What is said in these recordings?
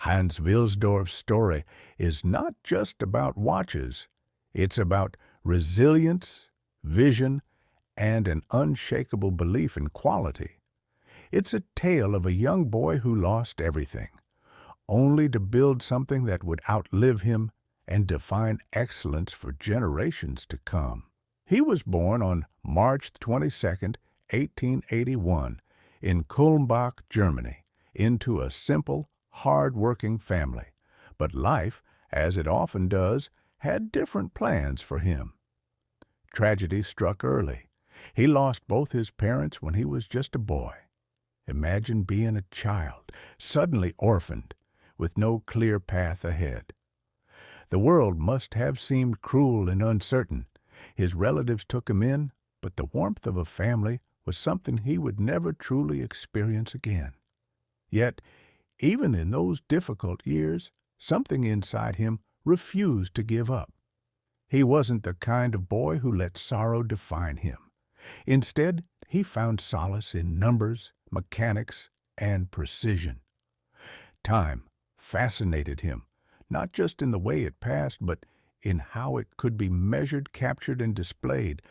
Hans Wilsdorf's story is not just about watches. It's about resilience, vision, and an unshakable belief in quality. It's a tale of a young boy who lost everything, only to build something that would outlive him and define excellence for generations to come. He was born on March 22, 1881, in Kulmbach, Germany, into a simple, hard-working family. But life, as it often does, had different plans for him. Tragedy struck early. He lost both his parents when he was just a boy. Imagine being a child, suddenly orphaned, with no clear path ahead. The world must have seemed cruel and uncertain. His relatives took him in, but the warmth of a family was something he would never truly experience again. Yet, even in those difficult years, something inside him refused to give up. He wasn't the kind of boy who let sorrow define him. Instead, he found solace in numbers, mechanics, and precision. Time fascinated him, not just in the way it passed, but in how it could be measured, captured, and displayed.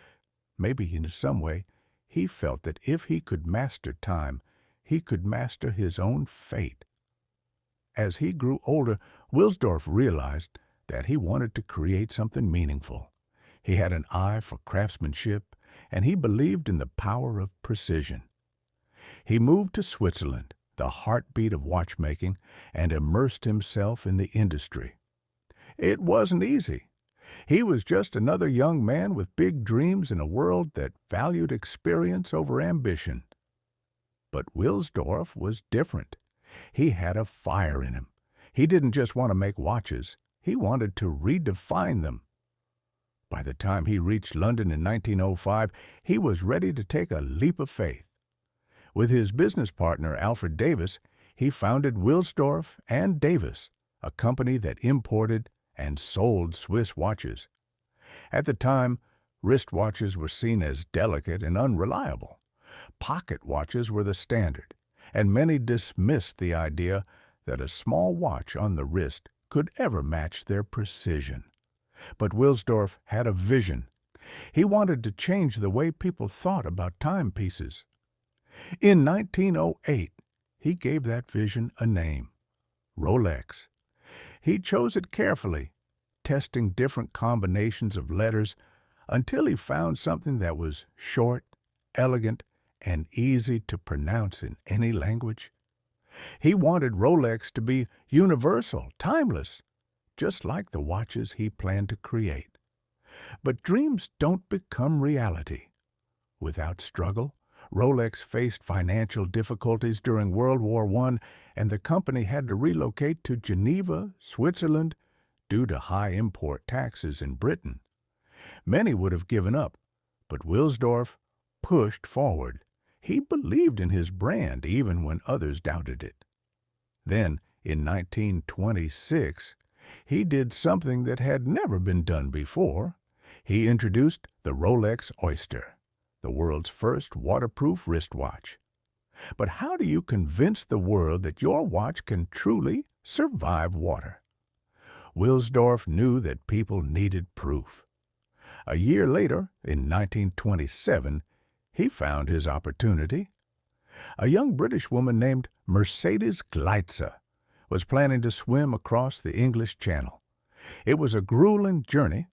Maybe in some way, he felt that if he could master time, he could master his own fate. As he grew older, Wilsdorf realized that he wanted to create something meaningful. He had an eye for craftsmanship, and he believed in the power of precision. He moved to Switzerland, the heartbeat of watchmaking, and immersed himself in the industry. It wasn't easy. He was just another young man with big dreams in a world that valued experience over ambition. But Wilsdorf was different. He had a fire in him. He didn't just want to make watches. He wanted to redefine them. By the time he reached London in 1905, he was ready to take a leap of faith. With his business partner, Alfred Davis, he founded Wilsdorf and Davis, a company that imported and sold Swiss watches. At the time, wristwatches were seen as delicate and unreliable. Pocket watches were the standard, and many dismissed the idea that a small watch on the wrist could ever match their precision. But Wilsdorf had a vision. He wanted to change the way people thought about timepieces. In 1908, he gave that vision a name, Rolex. He chose it carefully, testing different combinations of letters until he found something that was short, elegant, and easy to pronounce in any language. He wanted Rolex to be universal, timeless, just like the watches he planned to create. But dreams don't become reality. Without struggle, Rolex faced financial difficulties during World War I, and the company had to relocate to Geneva, Switzerland, due to high import taxes in Britain. Many would have given up, but Wilsdorf pushed forward. He believed in his brand even when others doubted it. Then, in 1926, he did something that had never been done before. He introduced the Rolex Oyster, the world's first waterproof wristwatch. But how do you convince the world that your watch can truly survive water? Wilsdorf knew that people needed proof. A year later, in 1927, he found his opportunity. A young British woman named Mercedes Gleitze was planning to swim across the English Channel. It was a grueling journey,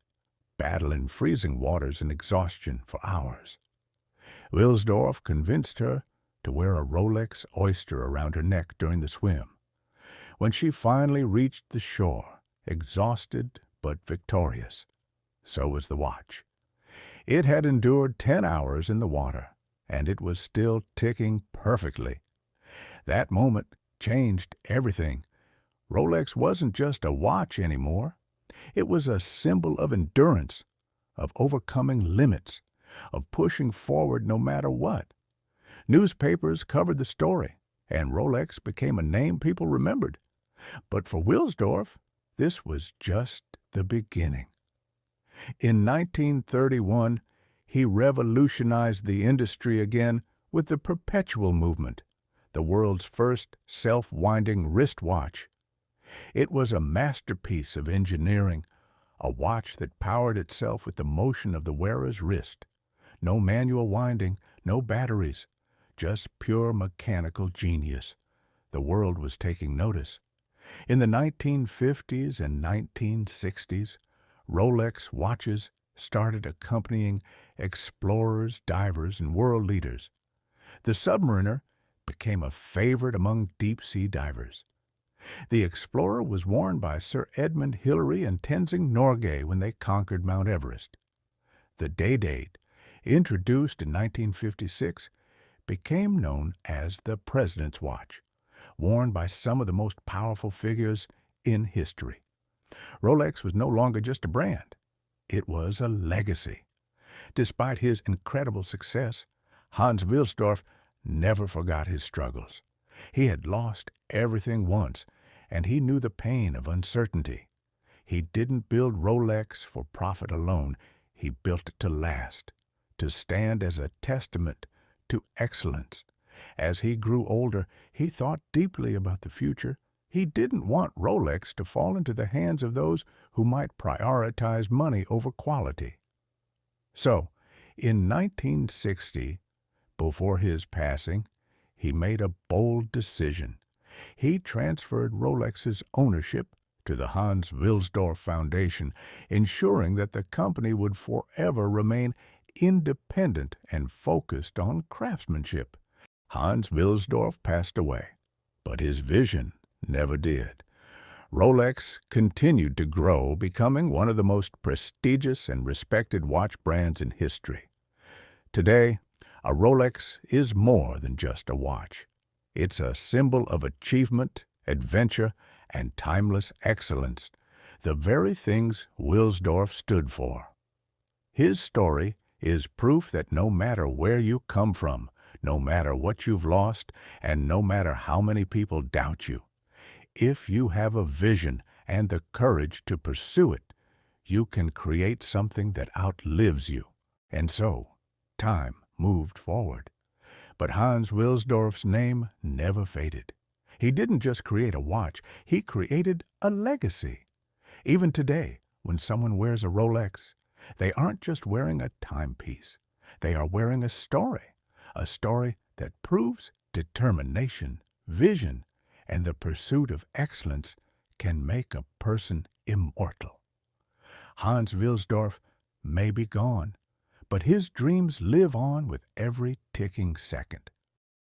battling freezing waters and exhaustion for hours. Wilsdorf convinced her to wear a Rolex Oyster around her neck during the swim. When she finally reached the shore, exhausted but victorious, so was the watch. It had endured 10 hours in the water, and it was still ticking perfectly. That moment changed everything. Rolex wasn't just a watch anymore. It was a symbol of endurance, of overcoming limits, of pushing forward no matter what. Newspapers covered the story, and Rolex became a name people remembered. But for Wilsdorf, this was just the beginning. In 1931, he revolutionized the industry again with the Perpetual Movement, the world's first self-winding wristwatch. It was a masterpiece of engineering, a watch that powered itself with the motion of the wearer's wrist. No manual winding, no batteries, just pure mechanical genius. The world was taking notice. In the 1950s and 1960s, Rolex watches started accompanying explorers, divers, and world leaders. The Submariner became a favorite among deep-sea divers. The Explorer was worn by Sir Edmund Hillary and Tenzing Norgay when they conquered Mount Everest. The Day-Date, introduced in 1956, became known as the President's Watch, worn by some of the most powerful figures in history. Rolex was no longer just a brand. It was a legacy. Despite his incredible success, Hans Wilsdorf never forgot his struggles. He had lost everything once, and he knew the pain of uncertainty. He didn't build Rolex for profit alone. He built it to last, to stand as a testament to excellence. As he grew older, he thought deeply about the future. He didn't want Rolex to fall into the hands of those who might prioritize money over quality. So, in 1960, before his passing, he made a bold decision. He transferred Rolex's ownership to the Hans Wilsdorf Foundation, ensuring that the company would forever remain independent and focused on craftsmanship. Hans Wilsdorf passed away, but his vision never did. Rolex continued to grow, becoming one of the most prestigious and respected watch brands in history. Today, a Rolex is more than just a watch. It's a symbol of achievement, adventure, and timeless excellence, the very things Wilsdorf stood for. His story is proof that no matter where you come from, no matter what you've lost, and no matter how many people doubt you, if you have a vision and the courage to pursue it, you can create something that outlives you. And so, time moved forward. But Hans Wilsdorf's name never faded. He didn't just create a watch, he created a legacy. Even today, when someone wears a Rolex, they aren't just wearing a timepiece. They are wearing a story that proves determination, vision, and the pursuit of excellence can make a person immortal. Hans Wilsdorf may be gone, but his dreams live on with every ticking second.